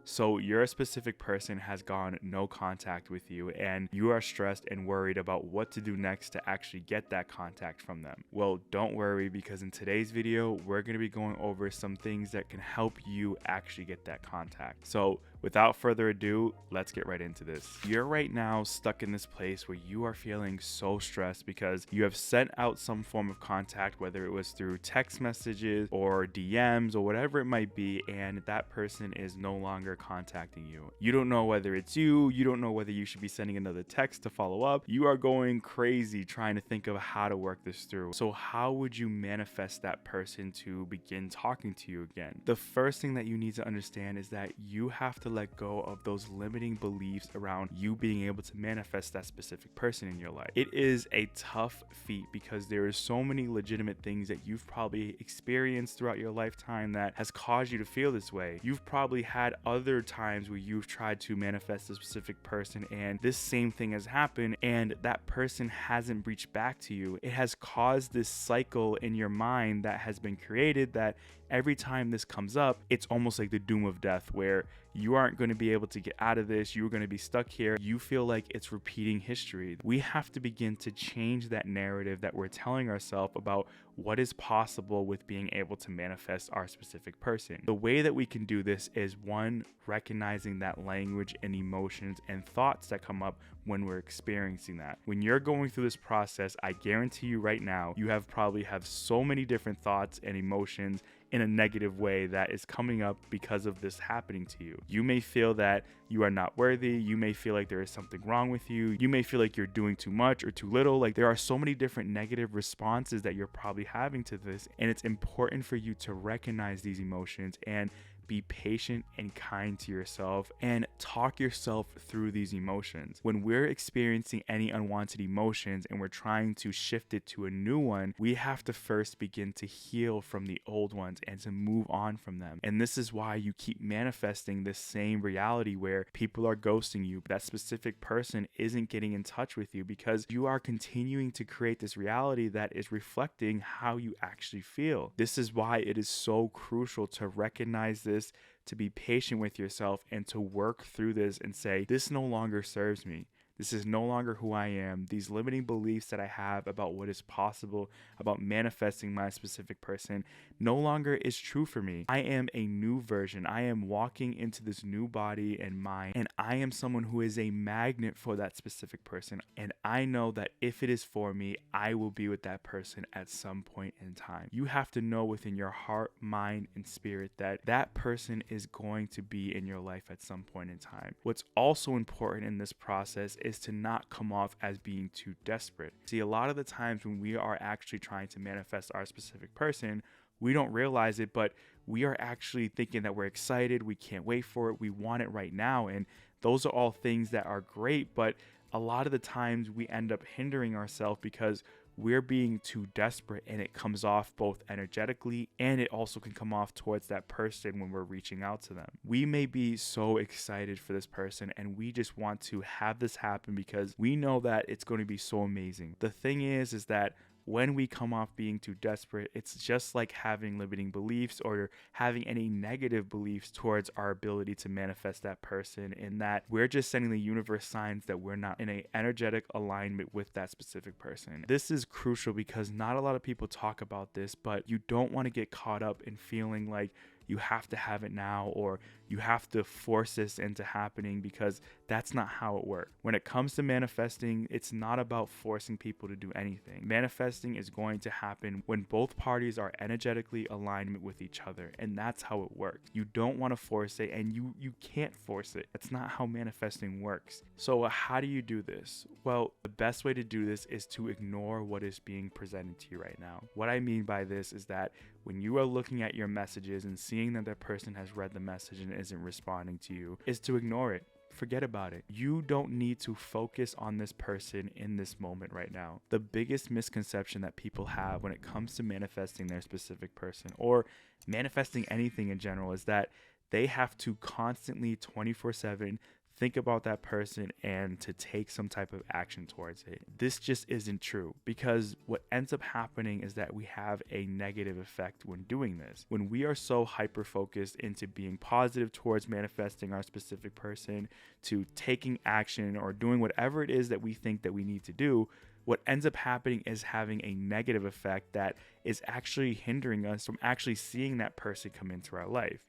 So your specific person has gone no contact with you and you are stressed and worried about what to do next to actually get that contact from them. Well, don't worry, because in today's video, we're going to be going over some things that can help you actually get that contact. So without further ado, let's get right into this. You're right now stuck in this place where you are feeling so stressed because you have sent out some form of contact, whether it was through text messages or DMs or whatever it might be, and that person is no longer contacting you. You don't know whether it's you don't know whether you should be sending another text to follow up. You are going crazy trying to think of how to work this through. So how would you manifest that person to begin talking to you again? The first thing that you need to understand is that you have to let go of those limiting beliefs around you being able to manifest that specific person in your life. It is a tough feat because there are so many legitimate things that you've probably experienced throughout your lifetime that has caused you to feel this way. You've probably had other times where you've tried to manifest a specific person and this same thing has happened and that person hasn't reached back to you. It has caused this cycle in your mind that has been created that every time this comes up, it's almost like the doom of death where you aren't going to be able to get out of this. You're going to be stuck here. You feel like it's repeating history. We have to begin to change that narrative that we're telling ourselves about what is possible with being able to manifest our specific person. The way that we can do this is, one, recognizing that language and emotions and thoughts that come up when we're experiencing that. When you're going through this process, I guarantee you right now, you probably have so many different thoughts and emotions in a negative way that is coming up because of this happening to you. You may feel that you are not worthy. You may feel like there is something wrong with you. You may feel like you're doing too much or too little. Like, there are so many different negative responses that you're probably having to this. And it's important for you to recognize these emotions and be patient and kind to yourself and talk yourself through these emotions. When we're experiencing any unwanted emotions and we're trying to shift it to a new one, we have to first begin to heal from the old ones and to move on from them. And this is why you keep manifesting this same reality where people are ghosting you. That specific person isn't getting in touch with you because you are continuing to create this reality that is reflecting how you actually feel. This is why it is so crucial to recognize this, to be patient with yourself and to work through this and say, this no longer serves me. This is no longer who I am. These limiting beliefs that I have about what is possible, about manifesting my specific person, no longer is true for me. I am a new version. I am walking into this new body and mind, and I am someone who is a magnet for that specific person. And I know that if it is for me, I will be with that person at some point in time. You have to know within your heart, mind, and spirit that that person is going to be in your life at some point in time. What's also important in this process is to not come off as being too desperate. See, a lot of the times when we are actually trying to manifest our specific person, we don't realize it, but we are actually thinking that we're excited, we can't wait for it, we want it right now. And those are all things that are great, but a lot of the times we end up hindering ourselves because we're being too desperate, and it comes off both energetically and it also can come off towards that person when we're reaching out to them. We may be so excited for this person and we just want to have this happen because we know that it's going to be so amazing. The thing is that when we come off being too desperate, it's just like having limiting beliefs or having any negative beliefs towards our ability to manifest that person, in that we're just sending the universe signs that we're not in an energetic alignment with that specific person. This is crucial because not a lot of people talk about this, but you don't want to get caught up in feeling like you have to have it now or you have to force this into happening, because that's not how it works. When it comes to manifesting, it's not about forcing people to do anything. Manifesting is going to happen when both parties are energetically aligned with each other, and that's how it works. You don't want to force it, and you can't force it. That's not how manifesting works. So how do you do this? Well, the best way to do this is to ignore what is being presented to you right now. What I mean by this is that when you are looking at your messages and seeing that that person has read the message and isn't responding to you, is to ignore it. Forget about it. You don't need to focus on this person in this moment right now. The biggest misconception that people have when it comes to manifesting their specific person or manifesting anything in general is that they have to constantly 24/7 think about that person and to take some type of action towards it. This just isn't true, because what ends up happening is that we have a negative effect when doing this. When we are so hyper focused into being positive towards manifesting our specific person, to taking action or doing whatever it is that we think that we need to do, what ends up happening is having a negative effect that is actually hindering us from actually seeing that person come into our life.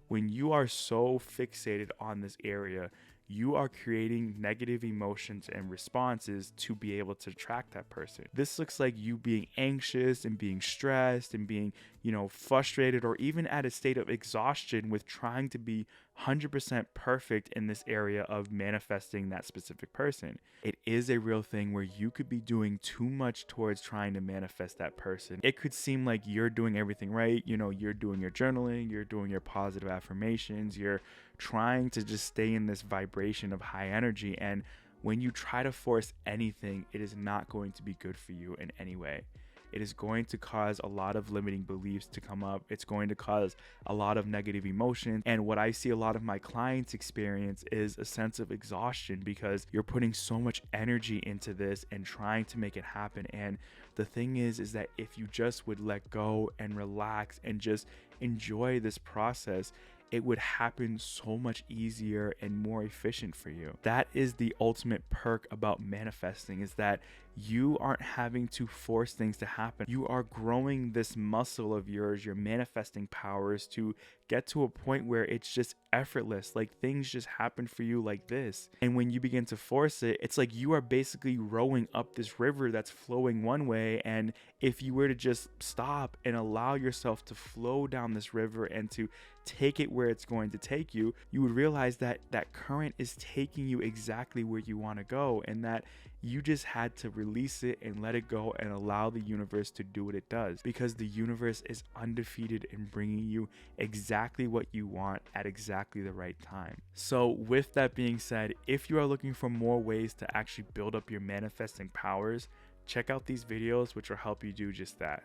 When you are so fixated on this area, you are creating negative emotions and responses to be able to attract that person. This looks like you being anxious and being stressed and being, frustrated, or even at a state of exhaustion with trying to be 100% perfect in this area of manifesting that specific person. It is a real thing where you could be doing too much towards trying to manifest that person. It could seem like you're doing everything right. You're doing your journaling, you're doing your positive affirmations, you're trying to just stay in this vibration of high energy. And when you try to force anything, it is not going to be good for you in any way. It is going to cause a lot of limiting beliefs to come up. It's going to cause a lot of negative emotions. And what I see a lot of my clients experience is a sense of exhaustion, because you're putting so much energy into this and trying to make it happen. And the thing is that if you just would let go and relax and just enjoy this process, it would happen so much easier and more efficient for you. That is the ultimate perk about manifesting, is that you aren't having to force things to happen. You are growing this muscle of yours, your manifesting powers, to get to a point where it's just effortless. Like, things just happen for you like this. And when you begin to force it, it's like you are basically rowing up this river that's flowing one way. And if you were to just stop and allow yourself to flow down this river and to take it where it's going to take you, you would realize that that current is taking you exactly where you want to go, and that you just had to release it and let it go and allow the universe to do what it does, because the universe is undefeated in bringing you exactly what you want at exactly the right time. So with that being said, if you are looking for more ways to actually build up your manifesting powers, check out these videos, which will help you do just that.